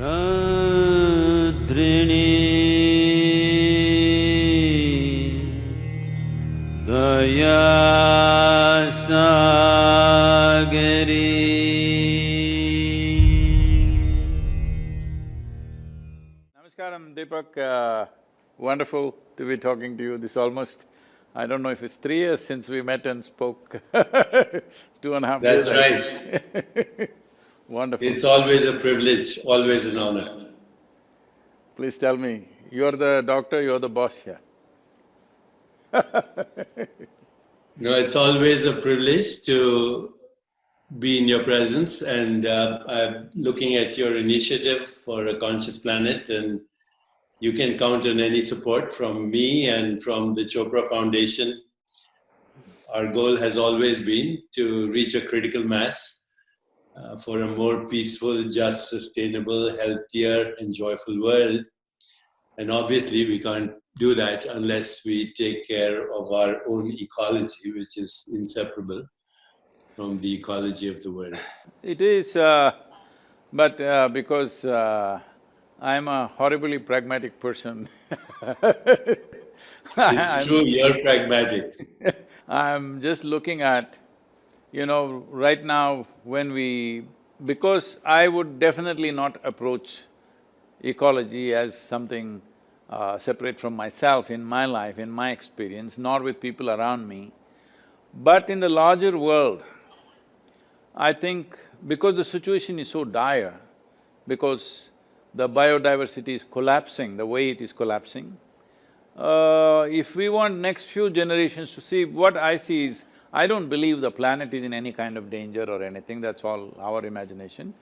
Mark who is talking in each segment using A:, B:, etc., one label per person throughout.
A: Daya Sagari. Namaskaram, Deepak. Wonderful to be talking to you. This almost, I don't know if it's 3 years since we met and spoke 2.5 years.
B: That's right.
A: Wonderful.
B: It's always a privilege, always an honor.
A: Please tell me, you're the doctor, you're the boss here.
B: No, it's always a privilege to be in your presence, and I'm looking at your initiative for a conscious planet, and you can count on any support from me and from the Chopra Foundation. Our goal has always been to reach a critical mass for a more peaceful, just, sustainable, healthier and joyful world. And obviously we can't do that unless we take care of our own ecology, which is inseparable from the ecology of the world.
A: It is, but because I'm a horribly pragmatic person
B: It's true, you're pragmatic.
A: I'm just looking at, right now because I would definitely not approach ecology as something separate from myself in my life, in my experience, nor with people around me. But in the larger world, I think because the situation is so dire, because the biodiversity is collapsing the way it is collapsing, if we want next few generations to see, what I see is, I don't believe the planet is in any kind of danger or anything, that's all our imagination.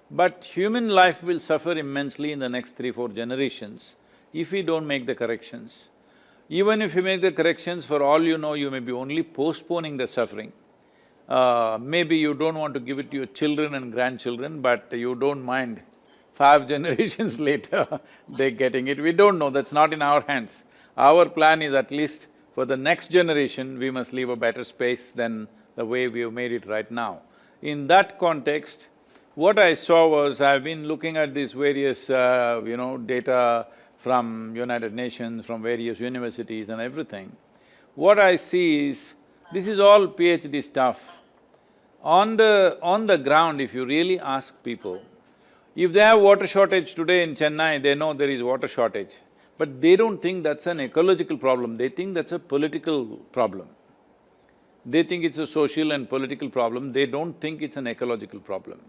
A: But human life will suffer immensely in the next 3-4 generations if we don't make the corrections. Even if you make the corrections, for all you know, you may be only postponing the suffering. Maybe you don't want to give it to your children and grandchildren, but you don't mind 5 generations later they're getting it. We don't know, that's not in our hands. Our plan is at least for the next generation, we must leave a better space than the way we have made it right now. In that context, what I saw was, I've been looking at these various, data from United Nations, from various universities and everything. What I see is, this is all PhD stuff. On the ground, if you really ask people, if they have water shortage today in Chennai, they know there is water shortage. But they don't think that's an ecological problem, they think that's a political problem. They think it's a social and political problem, they don't think it's an ecological problem.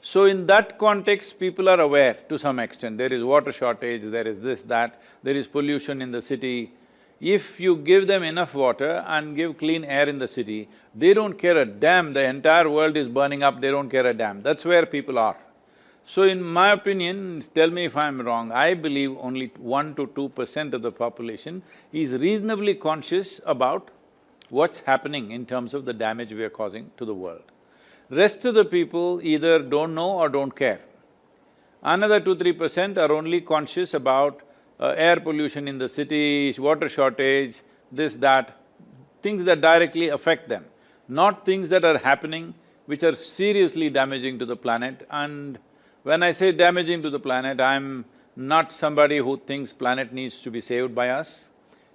A: So in that context, people are aware to some extent, there is water shortage, there is this, that, there is pollution in the city. If you give them enough water and give clean air in the city, they don't care a damn, the entire world is burning up, they don't care a damn, that's where people are. So in my opinion, tell me if I'm wrong, I believe only 1 to 2% of the population is reasonably conscious about what's happening in terms of the damage we are causing to the world. Rest of the people either don't know or don't care. Another 2-3% are only conscious about air pollution in the city, water shortage, this, that, things that directly affect them, not things that are happening which are seriously damaging to the planet. And when I say damaging to the planet, I'm not somebody who thinks planet needs to be saved by us.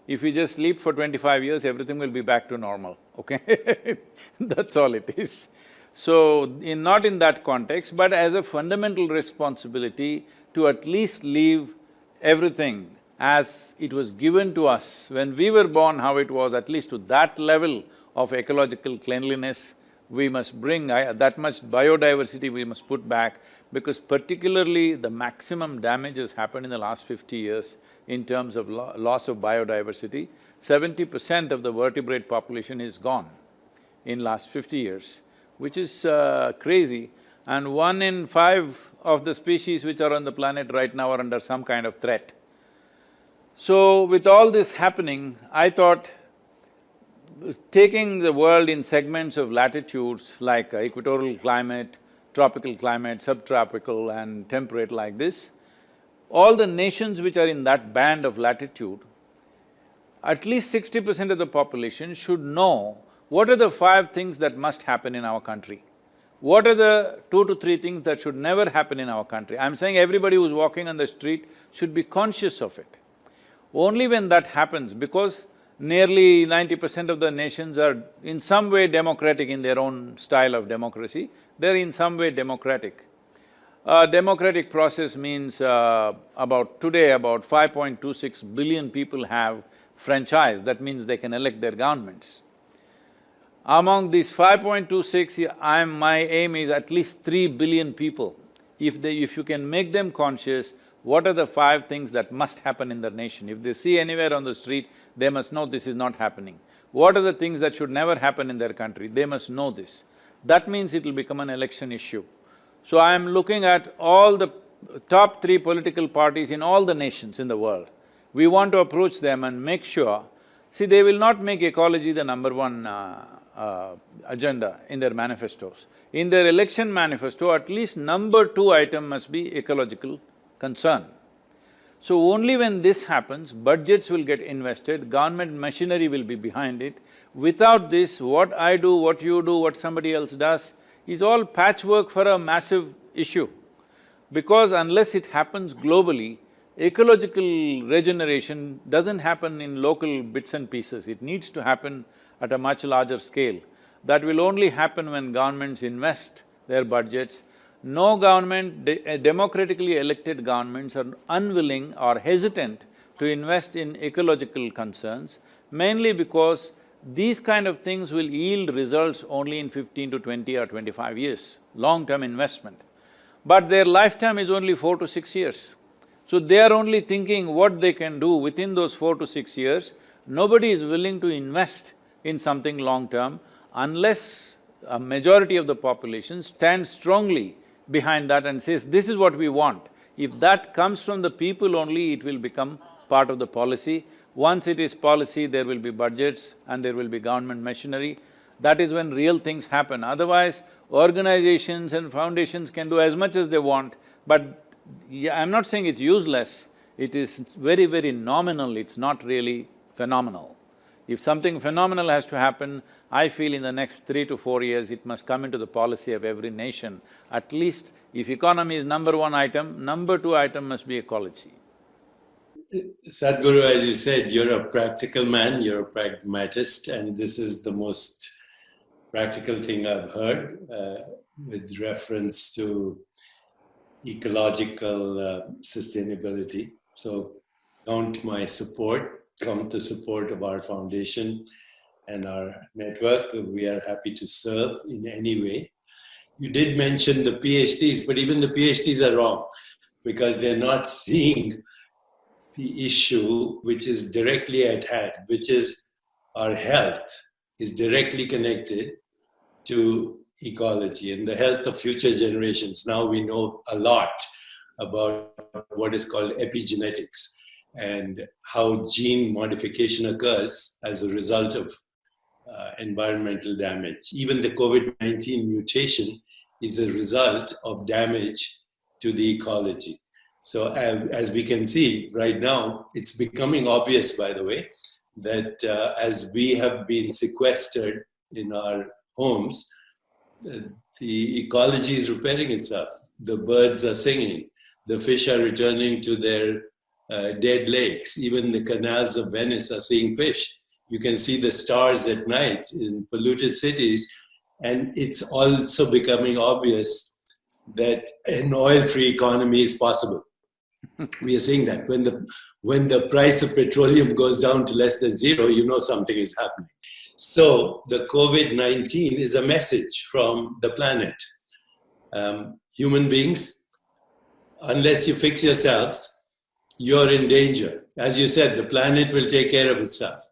A: If we just sleep for 25 years, everything will be back to normal, okay? That's all it is. So, not in that context, but as a fundamental responsibility to at least leave everything as it was given to us when we were born, how it was, at least to that level of ecological cleanliness, we must bring that much biodiversity we must put back, because particularly the maximum damage has happened in the last 50 years in terms of loss of biodiversity. 70% of the vertebrate population is gone in last 50 years, which is crazy. And 1 in 5 of the species which are on the planet right now are under some kind of threat. So with all this happening, I thought taking the world in segments of latitudes like equatorial climate, tropical climate, subtropical and temperate like this, all the nations which are in that band of latitude, at least 60% of the population should know what are the 5 things that must happen in our country. What are the 2 to 3 things that should never happen in our country? I'm saying everybody who's walking on the street should be conscious of it. Only when that happens, because nearly 90% of the nations are in some way democratic in their own style of democracy, they're in some way democratic. Democratic process means today about 5.26 billion people have franchise, that means they can elect their governments. Among these 5.26, my aim is at least 3 billion people. If you can make them conscious, what are the 5 things that must happen in the nation? If they see anywhere on the street, they must know this is not happening. What are the things that should never happen in their country? They must know this. That means it'll become an election issue. So I am looking at all the top 3 political parties in all the nations in the world. We want to approach them and make sure… See, they will not make ecology the #1 agenda in their manifestos. In their election manifesto, at least #2 item must be ecological concern. So only when this happens, budgets will get invested, government machinery will be behind it. Without this, what I do, what you do, what somebody else does, is all patchwork for a massive issue. Because unless it happens globally, ecological regeneration doesn't happen in local bits and pieces, it needs to happen at a much larger scale. That will only happen when governments invest their budgets. No government, democratically elected governments are unwilling or hesitant to invest in ecological concerns, mainly because these kind of things will yield results only in 15 to 20 or 25 years, long-term investment. But their lifetime is only 4 to 6 years. So they are only thinking what they can do within those 4 to 6 years. Nobody is willing to invest in something long-term unless a majority of the population stands strongly behind that and says, this is what we want. If that comes from the people only, it will become part of the policy. Once it is policy, there will be budgets and there will be government machinery. That is when real things happen. Otherwise, organizations and foundations can do as much as they want, but I'm not saying it's useless, it is very, very nominal, it's not really phenomenal. If something phenomenal has to happen, I feel in the next 3 to 4 years, it must come into the policy of every nation. At least if economy is #1 item, #2 item must be ecology.
B: Sadhguru, as you said, you're a practical man, you're a pragmatist, and this is the most practical thing I've heard with reference to ecological sustainability. So count my support, count the support of our foundation and our network. We are happy to serve in any way. You did mention the PhDs, but even the PhDs are wrong because they're not seeing the issue which is directly at hand, which is our health is directly connected to ecology and the health of future generations. Now we know a lot about what is called epigenetics and how gene modification occurs as a result of environmental damage. Even the COVID-19 mutation is a result of damage to the ecology. So as we can see right now, it's becoming obvious, by the way, that as we have been sequestered in our homes, the ecology is repairing itself. The birds are singing, the fish are returning to their dead lakes. Even the canals of Venice are seeing fish. You can see the stars at night in polluted cities, and it's also becoming obvious that an oil-free economy is possible. We are seeing that when the price of petroleum goes down to less than 0, you know something is happening. So the COVID-19 is a message from the planet. Human beings, unless you fix yourselves, you're in danger. As you said, the planet will take care of itself.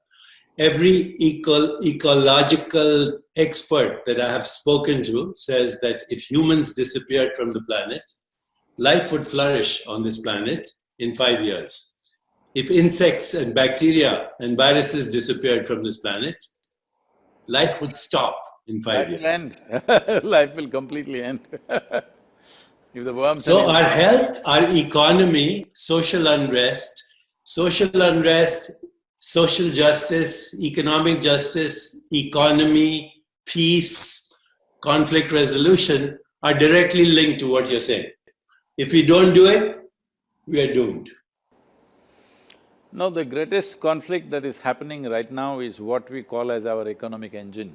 B: Every ecological expert that I have spoken to says that if humans disappeared from the planet, life would flourish on this planet in 5 years. If insects and bacteria and viruses disappeared from this planet, life would stop in 5 years.
A: Life will end. Life will completely end. If the worms…
B: So our health, our economy, social unrest, social justice, economic justice, economy, peace, conflict resolution are directly linked to what you're saying. If we don't do it, we are doomed.
A: No, the greatest conflict that is happening right now is what we call as our economic engine,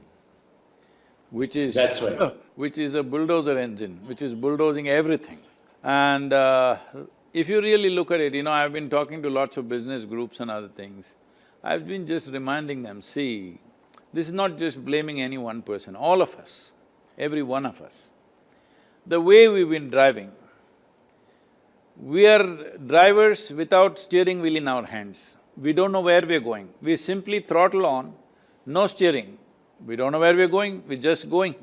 A: which is
B: That's right.
A: which is a bulldozer engine, which is bulldozing everything. And if you really look at it, I've been talking to lots of business groups and other things. I've been just reminding them, see, this is not just blaming any one person, all of us, every one of us. The way we've been driving, we are drivers without steering wheel in our hands. We don't know where we're going. We simply throttle on, no steering. We don't know where we're going, we're just going.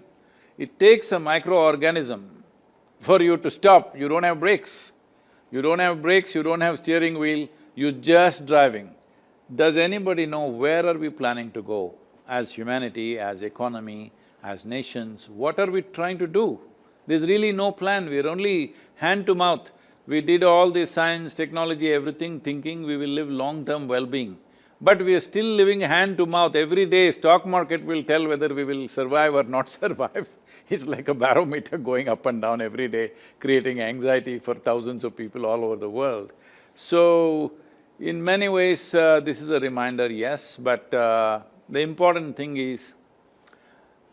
A: It takes a microorganism for you to stop. You don't have brakes. You don't have brakes, you don't have steering wheel, you're just driving. Does anybody know where are we planning to go as humanity, as economy, as nations? What are we trying to do? There's really no plan, we're only hand to mouth. We did all this science, technology, everything, thinking we will live long-term well-being. But we are still living hand to mouth. Every day, stock market will tell whether we will survive or not survive. It's like a barometer going up and down every day, creating anxiety for thousands of people all over the world. So, in many ways, this is a reminder, yes, but the important thing is,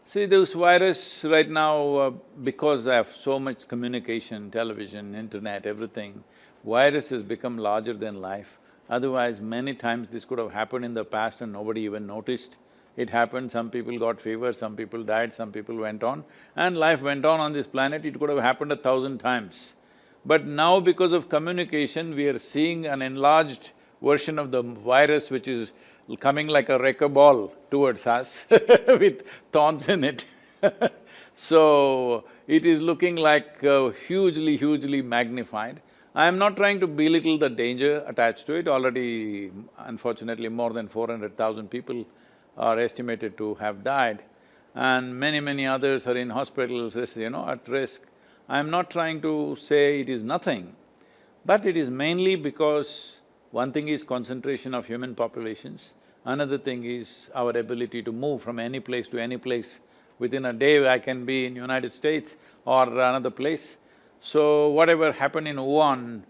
A: see, this virus right now, because I have so much communication, television, internet, everything, virus has become larger than life. Otherwise, many times this could have happened in the past and nobody even noticed. It happened, some people got fever, some people died, some people went on, and life went on this planet. It could have happened 1,000 times. But now because of communication, we are seeing an enlarged version of the virus which is coming like a wrecking ball towards us with thorns in it. So, it is looking like hugely magnified. I am not trying to belittle the danger attached to it. Already, unfortunately, more than 400,000 people are estimated to have died, and many others are in hospitals, at risk. I am not trying to say it is nothing, but it is mainly because one thing is concentration of human populations, another thing is our ability to move from any place to any place. Within a day, I can be in United States or another place. So, whatever happened in Wuhan,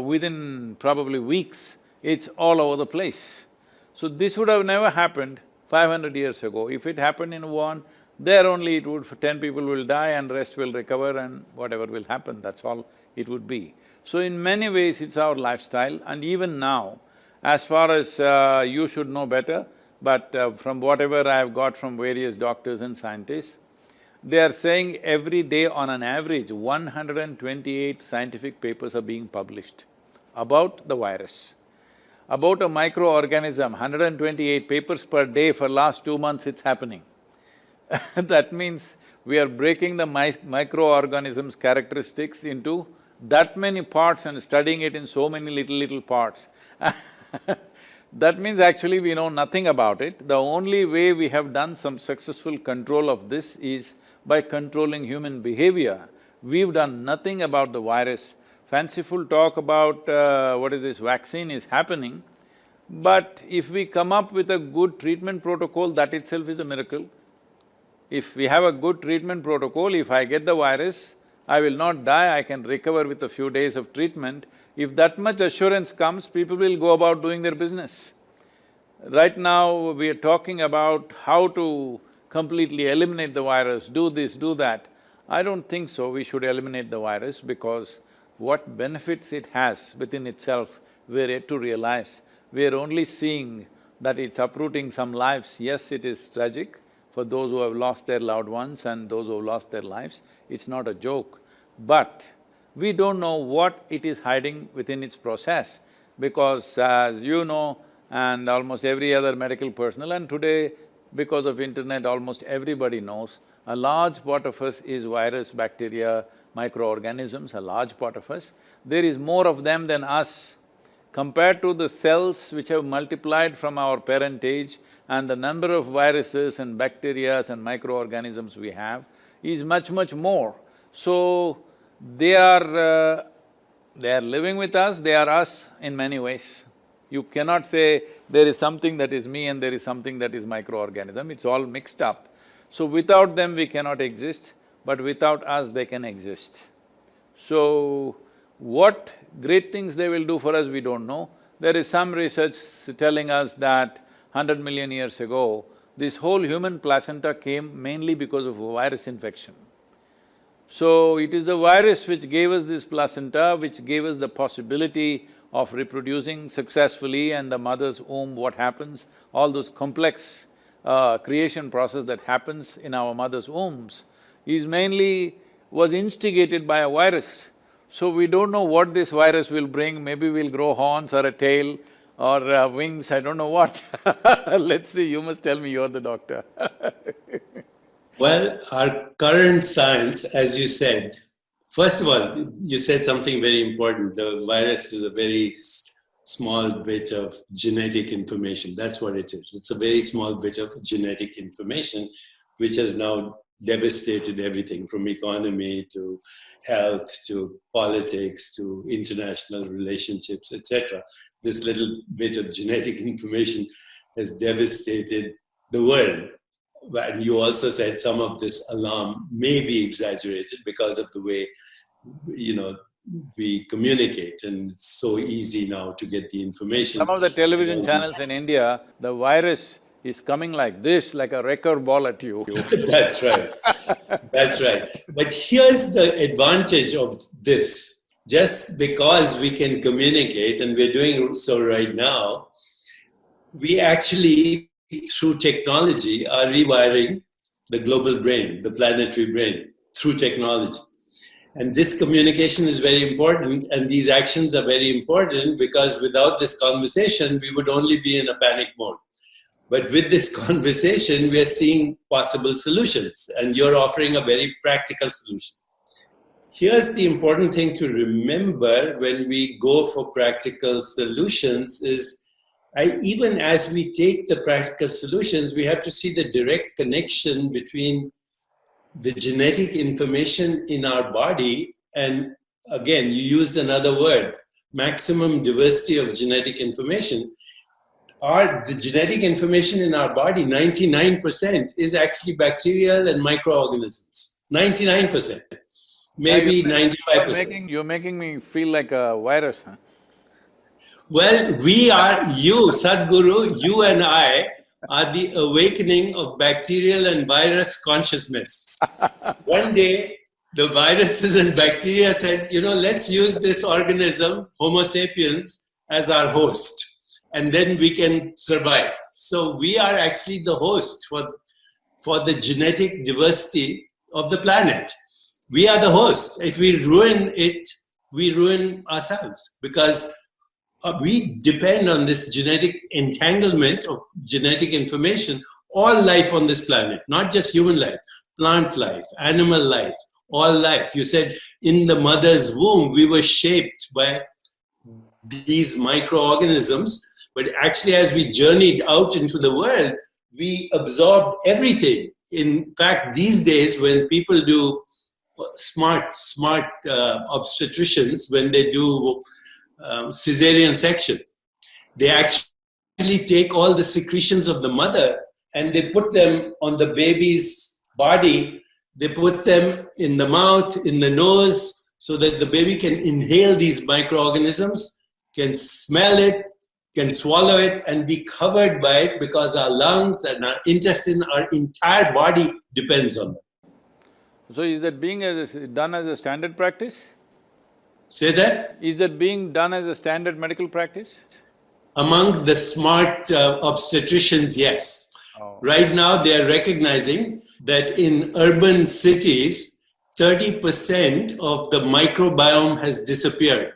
A: within probably weeks, it's all over the place. So, this would have never happened 500 years ago. If it happened in Wuhan, there only it would… 10 people will die and rest will recover and whatever will happen, that's all it would be. So, in many ways, it's our lifestyle, and even now, as far as you should know better, but from whatever I've got from various doctors and scientists, they are saying every day on an average, 128 scientific papers are being published about the virus. About a microorganism, 128 papers per day for last 2 months it's happening. That means we are breaking the microorganism's characteristics into that many parts and studying it in so many little parts. That means actually we know nothing about it. The only way we have done some successful control of this is by controlling human behavior. We've done nothing about the virus. Fanciful talk about vaccine is happening, but if we come up with a good treatment protocol, that itself is a miracle. If we have a good treatment protocol, if I get the virus, I will not die, I can recover with a few days of treatment. If that much assurance comes, people will go about doing their business. Right now, we are talking about how to completely eliminate the virus, do this, do that. I don't think so, we should eliminate the virus because what benefits it has within itself, we're yet to realize. We're only seeing that it's uprooting some lives. Yes, it is tragic for those who have lost their loved ones and those who have lost their lives, it's not a joke. But we don't know what it is hiding within its process, because as you know, and almost every other medical personnel, and today because of internet almost everybody knows, a large part of us is virus, bacteria, microorganisms, a large part of us. There is more of them than us. Compared to the cells which have multiplied from our parentage and the number of viruses and bacteria and microorganisms we have is much more. So, they are living with us, they are us in many ways. You cannot say there is something that is me and there is something that is microorganism, it's all mixed up. So without them we cannot exist, but without us they can exist. So, what great things they will do for us, we don't know. There is some research telling us that 100 million years ago, this whole human placenta came mainly because of a virus infection. So, it is the virus which gave us this placenta, which gave us the possibility of reproducing successfully, and the mother's womb, what happens, all those complex creation process that happens in our mother's wombs was instigated by a virus. So we don't know what this virus will bring, maybe we'll grow horns or a tail or wings, I don't know what. Let's see, you must tell me, you're the doctor.
B: Well, our current science, as you said, first of all, you said something very important. The virus is a very small bit of genetic information. That's what it is. It's a very small bit of genetic information which has now devastated everything from economy to health to politics to international relationships, etc. This little bit of genetic information has devastated the world. And you also said some of this alarm may be exaggerated because of the way, we communicate, and it's so easy now to get the information.
A: Some of the television channels in India, the virus is coming like this, like a wrecker ball at you.
B: That's right. That's right. But here's the advantage of this. Just because we can communicate, and we're doing so right now, we actually, through technology, are rewiring the global brain, the planetary brain, through technology. And this communication is very important, and these actions are very important, because without this conversation, we would only be in a panic mode. But with this conversation, we are seeing possible solutions, and you're offering a very practical solution. Here's the important thing to remember when we go for practical solutions is, even as we take the practical solutions, we have to see the direct connection between the genetic information in our body, and again, you used another word, maximum diversity of genetic information. The genetic information in our body, 99% is actually bacterial and microorganisms. 99%, maybe 95%.
A: You're making me feel like a virus, huh?
B: Well, we are, you, Sadhguru, you and I are the awakening of bacterial and virus consciousness. One day, the viruses and bacteria said, let's use this organism, Homo sapiens, as our host, and then we can survive. So we are actually the host for the genetic diversity of the planet. We are the host. If we ruin it, we ruin ourselves, because we depend on this genetic entanglement of genetic information. All life on this planet, not just human life, plant life, animal life, all life. You said in the mother's womb, we were shaped by these microorganisms, but actually as we journeyed out into the world, we absorbed everything. In fact, these days when people do smart obstetricians, when they do cesarean section, they actually take all the secretions of the mother and they put them on the baby's body. They put them in the mouth, in the nose, so that the baby can inhale these microorganisms, can smell it, can swallow it, and be covered by it, because our lungs and our intestine, our entire body depends on them.
A: So is that being done as a standard practice?
B: Say that?
A: Is that being done as a standard medical practice?
B: Among the smart obstetricians, yes.
A: Oh.
B: Right now, they are recognizing that in urban cities, 30% of the microbiome has disappeared.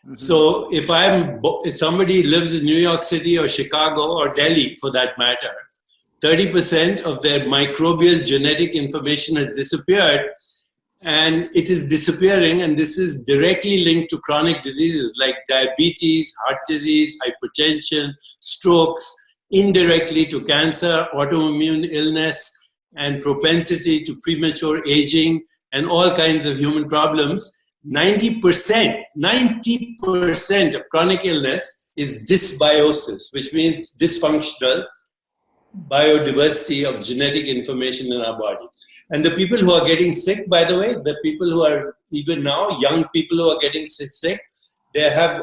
B: Mm-hmm. So if somebody lives in New York City or Chicago or Delhi, for that matter, 30% of their microbial genetic information has disappeared, and it is disappearing, and this is directly linked to chronic diseases like diabetes, heart disease, hypertension, strokes, indirectly to cancer, autoimmune illness, and propensity to premature aging, and all kinds of human problems. 90% of chronic illness is dysbiosis, which means dysfunctional, biodiversity of genetic information in our body. And the people who are getting sick, by the way, the people who are even now, young people who are getting sick, they have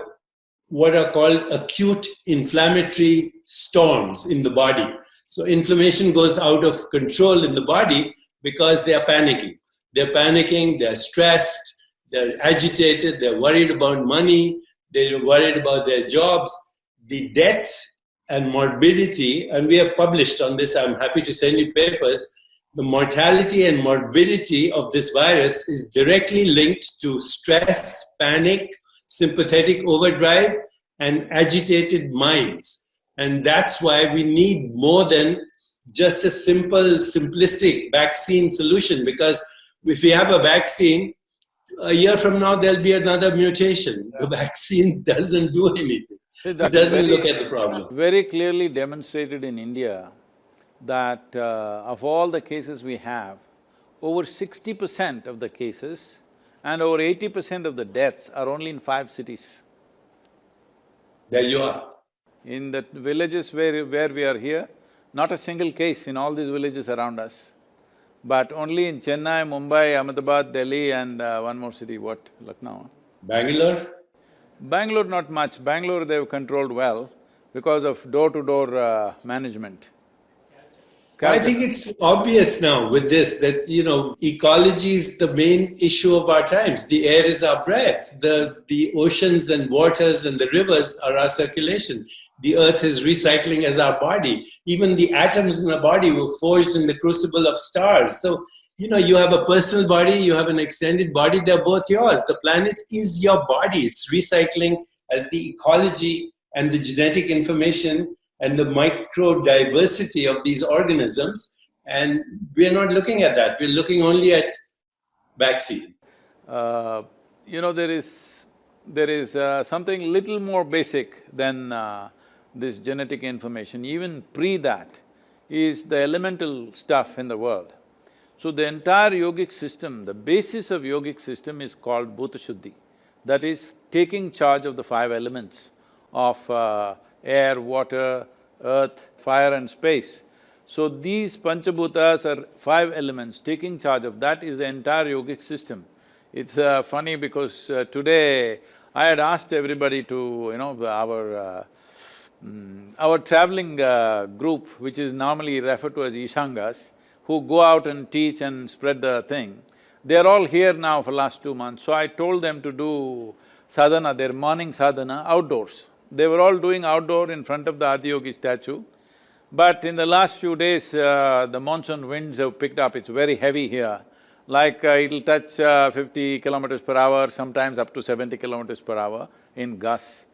B: what are called acute inflammatory storms in the body. So inflammation goes out of control in the body because they are panicking. They're panicking, they're stressed, they're agitated, they're worried about money, they're worried about their jobs. The death and morbidity, and we have published on this, I'm happy to send you papers, the mortality and morbidity of this virus is directly linked to stress, panic, sympathetic overdrive, and agitated minds. And that's why we need more than just a simple, simplistic vaccine solution, because if we have a vaccine, a year from now there'll be another mutation. The vaccine doesn't do anything. It doesn't look at the problem.
A: Very clearly demonstrated in India that of all the cases we have, over 60% of the cases and over 80% of the deaths are only in 5 cities.
B: There you are.
A: In the villages where we are here, not a single case in all these villages around us. But only in Chennai, Mumbai, Ahmedabad, Delhi and one more city, what? Lucknow?
B: Bangalore?
A: Bangalore not much. Bangalore they've controlled well because of door-to-door management.
B: I think it's obvious now with this that, ecology is the main issue of our times. The air is our breath. The oceans and waters and the rivers are our circulation. The earth is recycling as our body. Even the atoms in our body were forged in the crucible of stars. So, you have a personal body, you have an extended body, they're both yours. The planet is your body. It's recycling as the ecology and the genetic information and the micro diversity of these organisms, and we're not looking at that. We're looking only at vaccine.
A: There is something little more basic than this genetic information. Even pre that is the elemental stuff in the world. So the entire yogic system, the basis of yogic system is called Bhuta Shuddhi. That is taking charge of the 5 elements of air, water, earth, fire and space. So these Panchabhutas are 5 elements, taking charge of that is the entire yogic system. It's funny because today I had asked everybody to, our traveling group, which is normally referred to as Ishangas, who go out and teach and spread the thing, they're all here now for last 2 months. So I told them to do sadhana, their morning sadhana outdoors. They were all doing outdoor in front of the Adiyogi statue. But in the last few days, the monsoon winds have picked up, it's very heavy here. Like it'll touch 50 kilometers per hour, sometimes up to 70 kilometers per hour in gusts.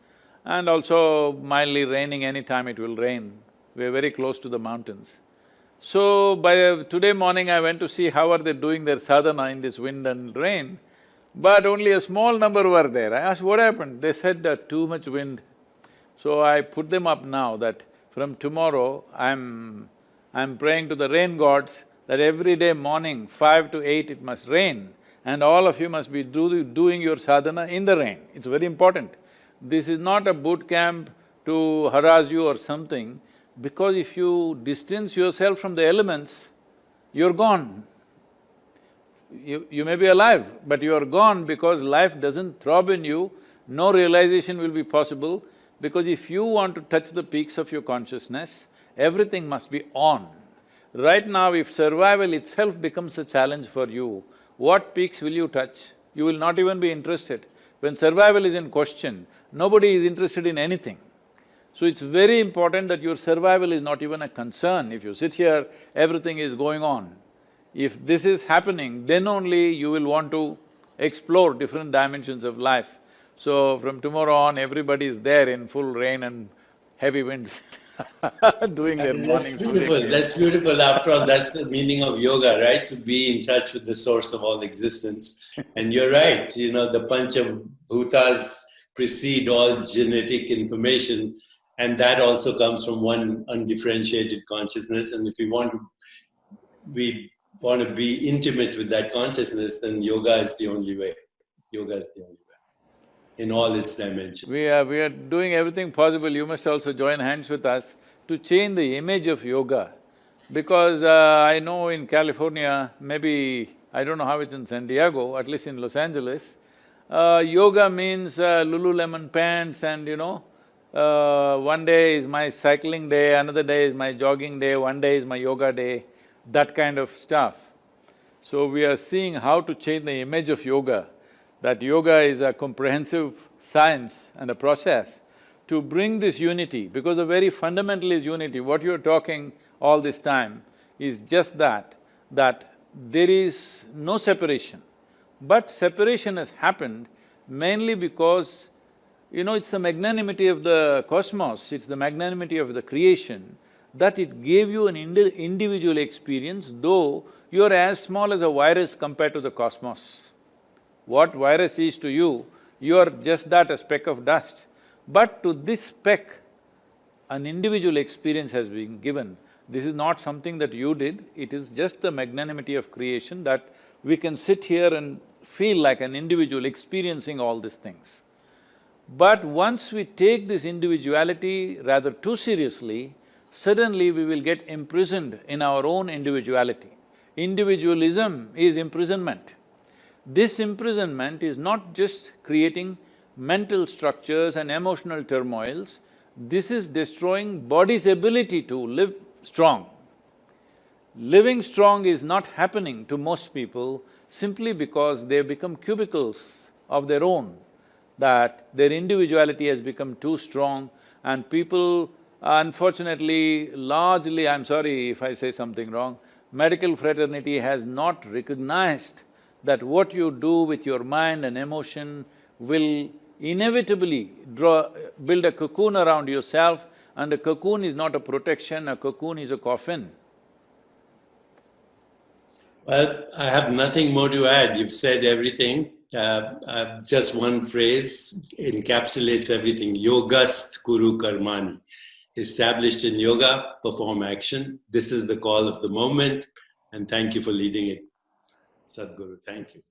A: And also mildly raining, anytime it will rain. We're very close to the mountains. So by today morning I went to see how are they doing their sadhana in this wind and rain, but only a small number were there. I asked, what happened? They said too much wind. So I put them up now that from tomorrow I'm praying to the rain gods that every day morning 5 to 8 it must rain and all of you must be doing your sadhana in the rain. It's very important. This is not a boot camp to harass you or something, because if you distance yourself from the elements, you're gone. You may be alive, but you're gone because life doesn't throb in you, no realization will be possible, because if you want to touch the peaks of your consciousness, everything must be on. Right now, if survival itself becomes a challenge for you, what peaks will you touch? You will not even be interested. When survival is in question, nobody is interested in anything. So it's very important that your survival is not even a concern. If you sit here, everything is going on. If this is happening, then only you will want to explore different dimensions of life. So from tomorrow on, everybody is there in full rain and heavy winds doing their morning.
B: That's beautiful. After all, that's the meaning of yoga, right? To be in touch with the source of all existence. And you're right, the Panchabhutas precede all genetic information, and that also comes from one undifferentiated consciousness. And if we want to be intimate with that consciousness, then yoga is the only way. Yoga is the only way in all its dimensions.
A: We are doing everything possible. You must also join hands with us to change the image of yoga, because I know in California, maybe I don't know how it's in San Diego, at least in Los Angeles, yoga means Lululemon pants and one day is my cycling day, another day is my jogging day, one day is my yoga day, that kind of stuff. So we are seeing how to change the image of yoga, that yoga is a comprehensive science and a process to bring this unity, because the very fundamental is unity. What you're talking all this time is just that there is no separation. But separation has happened mainly because, it's the magnanimity of the cosmos, it's the magnanimity of the creation, that it gave you an individual experience, though you're as small as a virus compared to the cosmos. What virus is to you, you're just that, a speck of dust. But to this speck, an individual experience has been given. This is not something that you did, it is just the magnanimity of creation that we can sit here and feel like an individual experiencing all these things. But once we take this individuality rather too seriously, suddenly we will get imprisoned in our own individuality. Individualism is imprisonment. This imprisonment is not just creating mental structures and emotional turmoils, this is destroying body's ability to live strong. Living strong is not happening to most people simply because they've become cubicles of their own, that their individuality has become too strong, and people, unfortunately, largely, I'm sorry if I say something wrong, medical fraternity has not recognized that what you do with your mind and emotion will inevitably build a cocoon around yourself, and a cocoon is not a protection, a cocoon is a coffin.
B: Well, I have nothing more to add. You've said everything. Just one phrase encapsulates everything. Yogast kuru karmani. Established in yoga, perform action. This is the call of the moment, and thank you for leading it. Sadhguru, thank you.